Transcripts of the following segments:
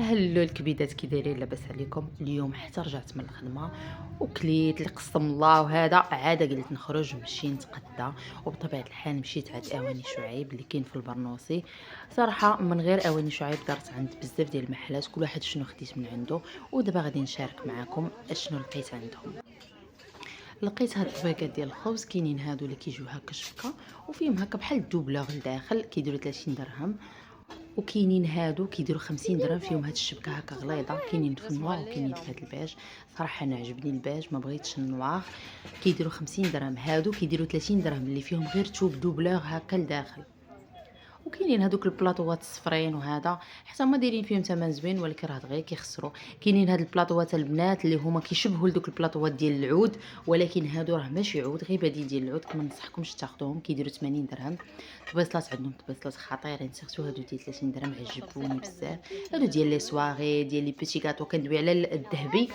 هلو الكبيدات كي دايرين لاباس عليكم؟ اليوم حتى رجعت من الخدمه وكليت اللي قسم الله، وهذا عاده قلت نخرج نمشي نتغدى. وبطبيعه الحال مشيت عند اواني شعيب اللي كاين في البرنوسي. صراحه من غير اواني شعيب دارت عند بزاف ديال المحلات، كل واحد شنو خديت من عنده. ودابا غادي نشارك معكم اشنو لقيت عندهم. لقيت هاد الطبيقات ديال الخبز، كاينين هادو اللي كيجيو هكا شبكه وفيهم هكا بحال الدوبلور لداخل كيديروا 30 درهم. وكاينين هادو كيديروا 50 درهم، فيهم هاد الشبكه هكا غليظه، كاينين في النوار وكاينين في هاد البيج. صراحه انا عجبني البيج، ما بغيتش النوار. كيديروا 50 درهم، هادو كيديروا 30 درهم اللي فيهم غير توب دوبلور هكا لداخل. وكاينين هادوك البلاطوات الصفرين، وهذا حتى هما دايرين فيهم ثمن زوين، ولكن راه دغيا كيخسروا. كاينين هاد البلاطوات البنات اللي هما كيشبهوا لدوك البلاطوات ديال العود، ولكن هادو راه ماشي عود، غير بديل ديال العود. كما ننصحكمش تاخذوهم، كيديروا 80 درهم. طبيصلات عندهم طبيصلات خطيرين، سيرتو هادو ديال 30 درهم عجبوني بزاف. هادو ديال لي سواغي ديال لي بيتي غاتو، كندوي على الذهبي.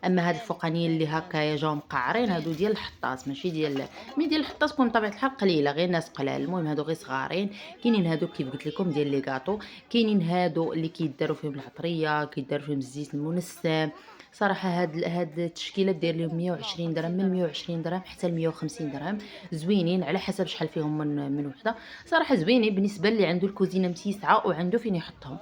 اما هاد الفوقانيين اللي هكايا جاو مقعرين، هادو ديال الحطاط ماشي ديال مي ديال الحطاط، كون بطبيعه الحال قليله، غير ناس قلال. المهم هادو غير صغارين. كاينين هادو كيف قلت لكم ديال لي غاتو. كاينين هادو اللي كيداروا فيهم العطريه، كيداروا فيهم الزيت المنسم. صراحه هاد التشكيله داير لهم 120 درهم، من 120 درهم حتى ل 150 درهم. زوينين على حسب شحال فيهم من وحده. صراحه زوينين بالنسبه اللي عنده الكوزينه متيسعه وعنده فين يحطهم.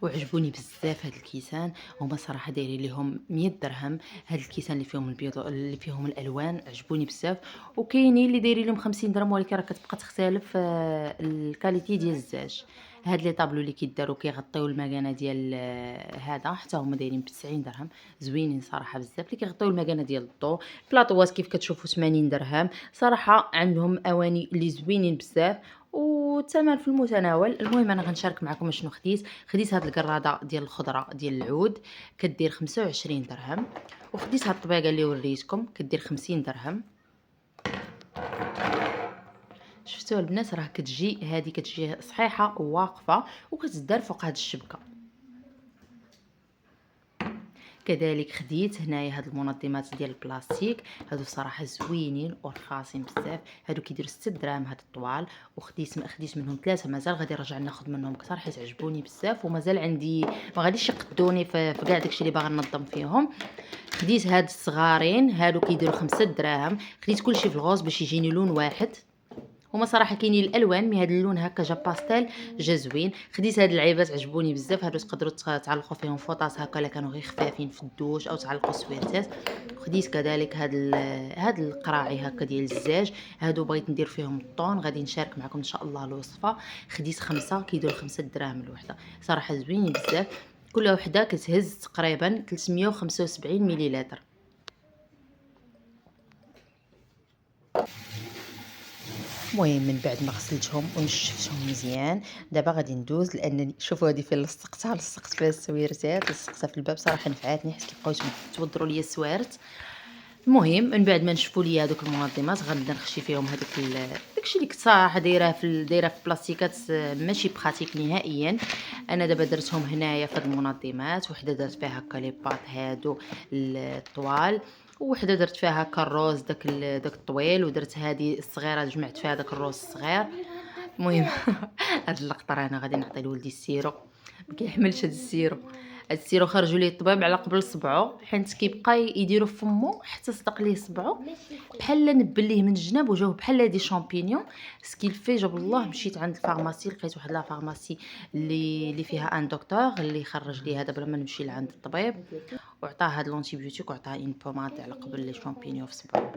وعجبوني بزاف هاد الكيسان. هما صراحه دايرين ليهم 100 درهم. هاد الكيسان اللي فيهم البيض اللي فيهم الالوان عجبوني بزاف. وكاينين اللي دايرين لهم 50 درهم، ولكن راه كتبقى تختلف الكاليتي ديال الزاج. هاد لي طابلو اللي كيداروا كيغطيو المكانه ديال هذا، حتى هما دايرين ب 90 درهم. زوينين صراحه بزاف، اللي كيغطيو المكانه ديال الضو. بلاطوات كيف كتشوفوا 80 درهم. صراحه عندهم اواني اللي زوينين بزاف والثمن في المتناول. المهم انا غنشارك معكم شنو خديت هاد القراده ديال الخضره ديال العود، كدير 25 درهم. وخديت هاد الطبيقه اللي وريتكم كدير 50 درهم. شفتوا البنات، راه كتجي صحيحه وواقفه وكتدار فوق هاد الشبكه. كذلك خديت هنايا هاد المنظمات ديال البلاستيك، هادو صراحه زوينين ورخاصين بزاف. هادو كيديروا 6 دراهم هاد الطوال. خديت منهم 3، مازال غادي نرجع ناخذ منهم كثر حيت عجبوني بزاف، ومازال عندي ما غاديش يقدوني في كاع داكشي اللي باغا ننظم فيهم. خديت هاد الصغارين، هادو كيديروا 5 دراهم. خديت كلشي في الغوص باش يجيني لون واحد. هما صراحه كاينين الالوان، مي هذا اللون هكا جا باستيل، جا زوين. خديت هاد العيبات عجبوني بزاف. هادو تقدروا تعلقوا فيهم فوطاس هكا الا كانوا غير خفافين في الدوش، او تعلقوا سويرتات. خديت كذلك هاد القراعي هكا ديال الزاج. هادو بغيت ندير فيهم الطون، غادي نشارك معكم ان شاء الله الوصفه. خديت 5، كيديروا 5 دراهم الوحده. صراحه زوينين بزاف. كل وحده كتهز تقريبا 375 مليلتر. المهم من بعد ما غسلتهم ونشفتهم مزيان، دابا غادي ندوز، لانني شوفوا هذه فين لصقت فيها السويرتات، لصقتها في الباب. صراحه نفعاتني حيت كيبقاو يتوضروا ليا السوارت. المهم من بعد ما نشفوا ليا هذوك المنظمات، غنبدا نخشي فيهم داكشي اللي كنت صراحه دايره في بلاستيكات، ماشي براتيك نهائيا. انا دابا درتهم هنايا في هاد المنظمات. وحده درت فيها هكا لي باط هادو الطوال، وحده درت فيها هكا الروز داك الطويل، ودرت هذه الصغيره جمعت فيها داك الروز الصغير. المهم هاد اللقطه انا غادي نعطي لولدي السيرو، ما كيحملش هاد السيرو. هاد السيرو خرجوا ليه الطبيب على قبل صبعو، حيت كيبقى يديرو في فمو حتى صدق ليه صبعو، بحال نبل ليه من الجناب وجاوه بحال دي شامبينيون. سكيل في جاب الله، مشيت عند الفارماسي، لقيت واحد لا فارماسي اللي فيها ان دكتور اللي خرج لي هذا بلا ما نمشي لعند الطبيب، وعطاه هاد لونتيبيوتيك، وعطاه ان بوماد على قبل لي شامبينيون في صبعو.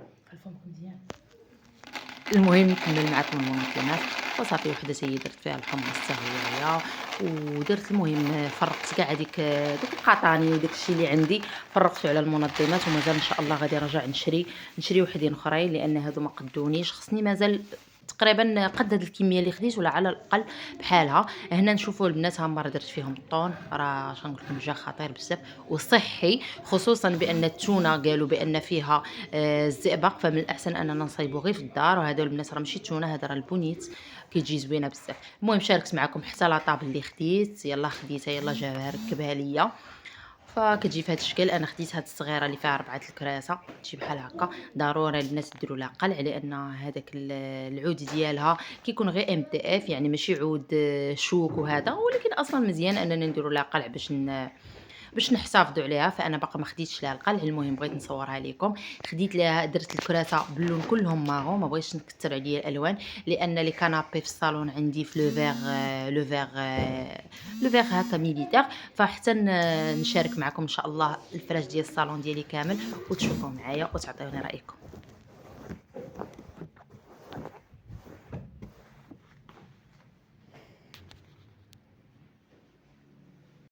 المهم نكمل معكم المنظمات. وصافي وحده سيده درت فيها الحمص حتى هي، ودرت المهم فرقت كاع دوك القطاني وداك الشيء اللي عندي، فرقته على المنظمات. ومازال ان شاء الله غادي نرجع نشري وحدين اخرين، لان هادو ما قدونيش. خصني مازال تقريبا قد هاد الكميه اللي خديت، ولا على الاقل بحالها. هنا نشوفوا البنات، ها مرة درت فيهم الطون، راه شنقول لكم جا خطير بزاف وصحي، خصوصا بان التونه قالوا بان فيها الزئبق، فمن الاحسن اننا نصايبو غير في الدار. وهذا البنات راه ماشي تونه، هذا راه البونيت كيجي زوينه بزاف. المهم شاركت معكم حتى لاطابل اللي خديت، يلا خديتها، يلا جابها ركبها ليا. فكتجي في هذا الشكل. انا خديت هاد الصغيره اللي فيها 4 الكراسه، تجي بحال هكا. ضروري الناس ديروا لها قلع، لان هذاك العود ديالها كيكون غير MDF، يعني ماشي عود شوك وهذا، ولكن اصلا مزيان اننا نديروا لها قلع باش نحتفظوا عليها. فانا باقا ما خديتش ليها القلع، المهم بغيت نصورها لكم. خديت ليها، درت الكراسه باللون كلهم مارون، ما بغيتش نكثر عليا الالوان، لان لي كانابي في الصالون عندي في لو فيغ هكا ميليتير. فحتى نشارك معكم ان شاء الله الفراش ديال الصالون ديالي كامل، وتشوفوا معايا وتعطيوني رايكم.